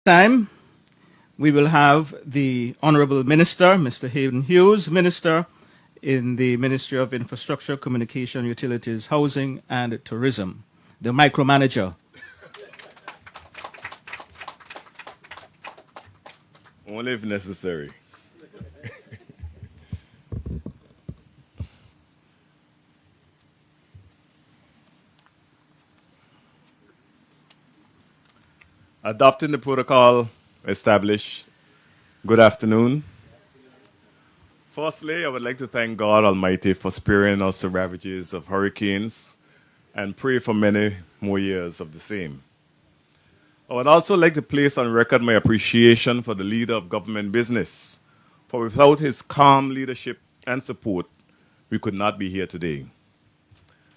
Time, we will have the Honorable Minister, Mr. Hayden Hughes, Minister in the Ministry of Infrastructure, Communication, Utilities, Housing, and Tourism, the micromanager. Only if necessary. Adopting the protocol established. Good afternoon. Firstly, I would like to thank God Almighty for sparing us the ravages of hurricanes and pray for many more years of the same. I would also like to place on record my appreciation for the leader of government business, for without his calm leadership and support, we could not be here today.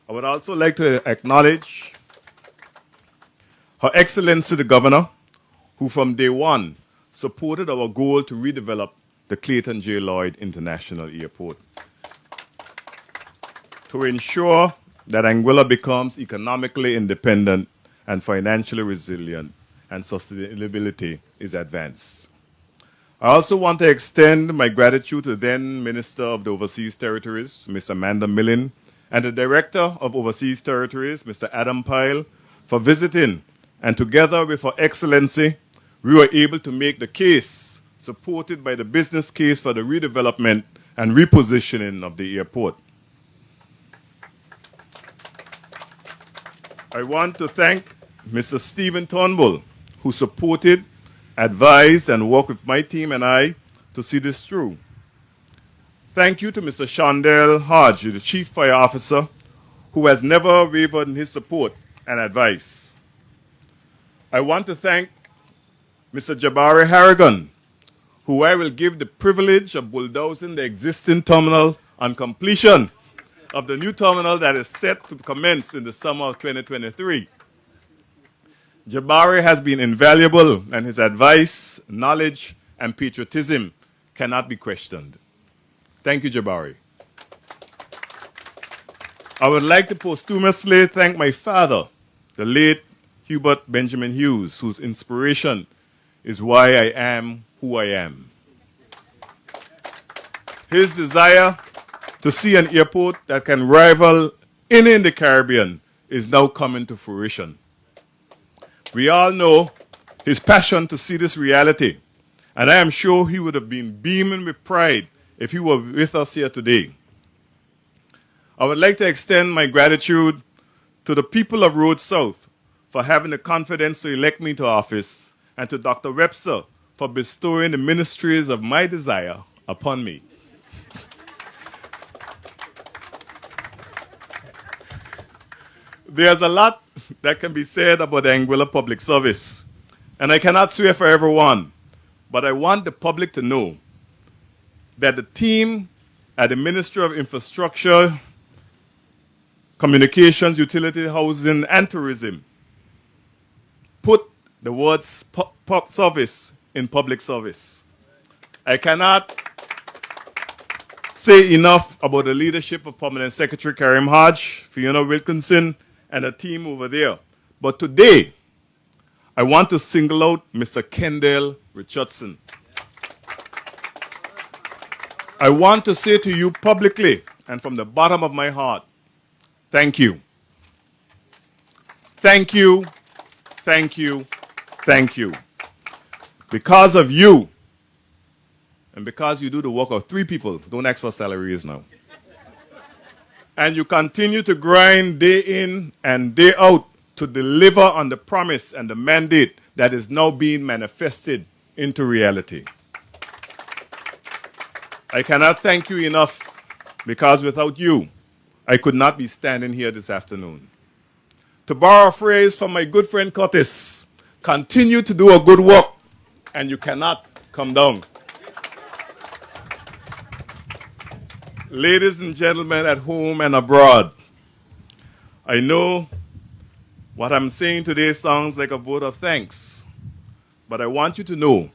I would also like to acknowledge Her Excellency the Governor, who from day one supported our goal to redevelop the Clayton J. Lloyd International Airport to ensure that Anguilla becomes economically independent and financially resilient and sustainability is advanced. I also want to extend my gratitude to the then Minister of the Overseas Territories, Ms. Amanda Millen, and the Director of Overseas Territories, Mr. Adam Pyle, for visiting. And together with Her Excellency, we were able to make the case supported by the business case for the redevelopment and repositioning of the airport. I want to thank Mr. Stephen Turnbull, who supported, advised, and worked with my team and I to see this through. Thank you to Mr. Shondell Hodge, the Chief Fire Officer, who has never wavered in his support and advice. I want to thank Mr. Jabari Harrigan, who I will give the privilege of bulldozing the existing terminal on completion of the new terminal that is set to commence in the summer of 2023. Jabari has been invaluable, and his advice, knowledge, and patriotism cannot be questioned. Thank you, Jabari. I would like to posthumously thank my father, the late Hubert Benjamin Hughes, whose inspiration is why I am who I am. His desire to see an airport that can rival any in the Caribbean is now coming to fruition. We all know his passion to see this reality, and I am sure he would have been beaming with pride if he were with us here today. I would like to extend my gratitude to the people of Road South for having the confidence to elect me to office, and to Dr. Webster for bestowing the ministries of my desire upon me. There's a lot that can be said about the Anguilla Public Service, and I cannot swear for everyone, but I want the public to know that the team at the Ministry of Infrastructure, Communications, Utility, Housing, and Tourism put the words service in public service. I cannot say enough about the leadership of Permanent Secretary Karim Hodge, Fiona Wilkinson, and the team over there. But today, I want to single out Mr. Kendall Richardson. I want to say to you publicly and from the bottom of my heart, thank you. Thank you, thank you, thank you. Because of you, and because you do the work of 3 people, don't ask for salaries now. And you continue to grind day in and day out to deliver on the promise and the mandate that is now being manifested into reality. I cannot thank you enough, because without you, I could not be standing here this afternoon. To borrow a phrase from my good friend Curtis, continue to do a good work, and you cannot come down. Ladies and gentlemen at home and abroad, I know what I'm saying today sounds like a vote of thanks, but I want you to know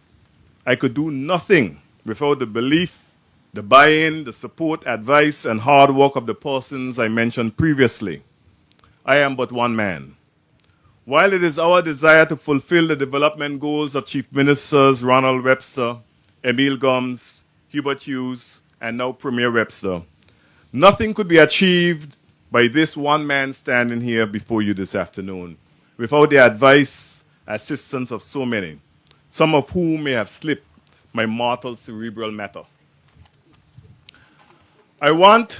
I could do nothing without the belief, the buy-in, the support, advice, and hard work of the persons I mentioned previously. I am but one man While it is our desire to fulfill the development goals of Chief Ministers Ronald Webster, Emil Gomes, Hubert Hughes, and now Premier Webster, nothing could be achieved by this one man standing here before you this afternoon without the advice, assistance of so many, some of whom may have slipped my mortal cerebral matter. I want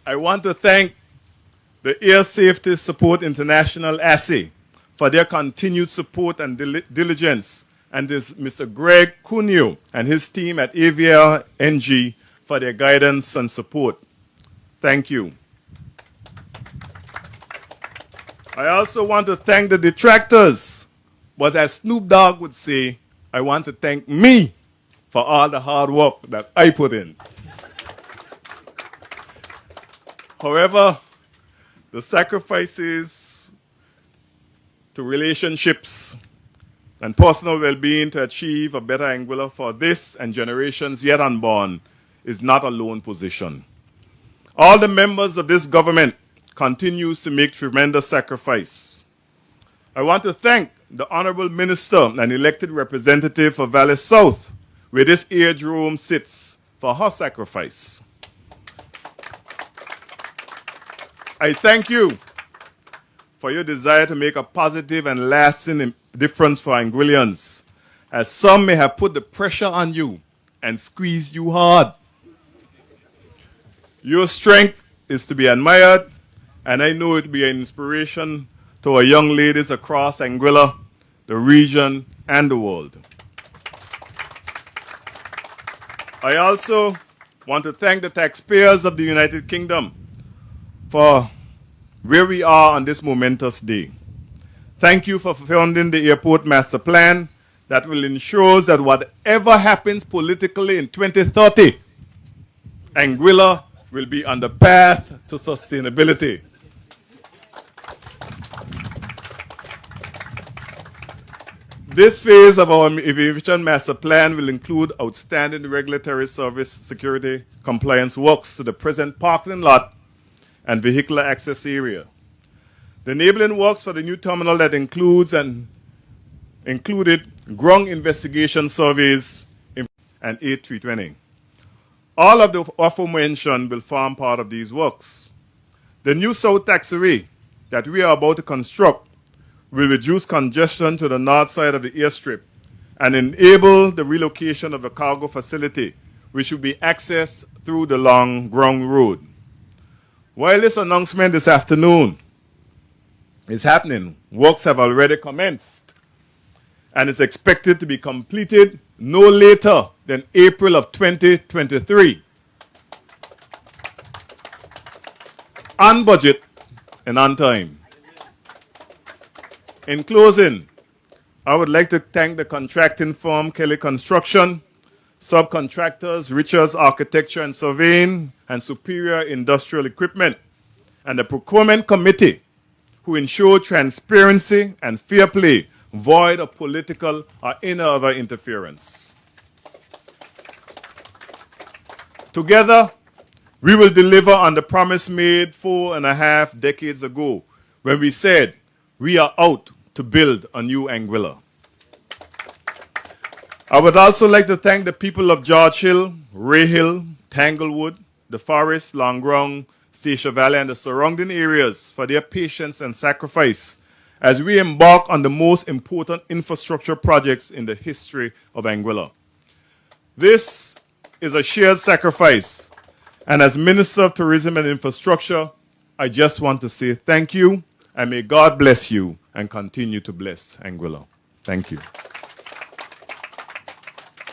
to thank the Air Safety Support International ASSE for their continued support and diligence, and Mr. Greg Cuneo and his team at AVR NG for their guidance and support. Thank you. I also want to thank the detractors, but as Snoop Dogg would say, I want to thank me for all the hard work that I put in. However, the sacrifices to relationships and personal well-being to achieve a better Anguilla for this and generations yet unborn is not a lone position. All the members of this government continues to make tremendous sacrifice. I want to thank the Honorable Minister and elected representative for Valley South, where this airdrome sits, for her sacrifice. I thank you for your desire to make a positive and lasting difference for Anguillians, as some may have put the pressure on you and squeezed you hard. Your strength is to be admired, and I know it will be an inspiration to our young ladies across Anguilla, the region, and the world. I also want to thank the taxpayers of the United Kingdom for where we are on this momentous day. Thank you for funding the airport master plan that will ensure that whatever happens politically in 2030, Anguilla will be on the path to sustainability. This phase of our aviation master plan will include outstanding regulatory service security compliance works to the present parking lot and vehicular access area. The enabling works for the new terminal that included ground investigation surveys and A320. All of the aforementioned will form part of these works. The new South Taxiway that we are about to construct will reduce congestion to the north side of the airstrip and enable the relocation of the cargo facility, which will be accessed through the long ground road. While this announcement this afternoon is happening, works have already commenced and is expected to be completed no later than April of 2023. On budget and on time. In closing, I would like to thank the contracting firm Kelly Construction, subcontractors Richards Architecture and Surveying, and Superior Industrial Equipment, and the Procurement Committee, who ensure transparency and fair play, void of political or any other interference. Together, we will deliver on the promise made 4.5 decades ago, when we said, we are out to build a new Anguilla. I would also like to thank the people of George Hill, Ray Hill, Tanglewood, the Forest, Long Ground, Stacia Valley, and the surrounding areas for their patience and sacrifice as we embark on the most important infrastructure projects in the history of Anguilla. This is a shared sacrifice, and as Minister of Tourism and Infrastructure, I just want to say thank you, and may God bless you and continue to bless Anguilla. Thank you.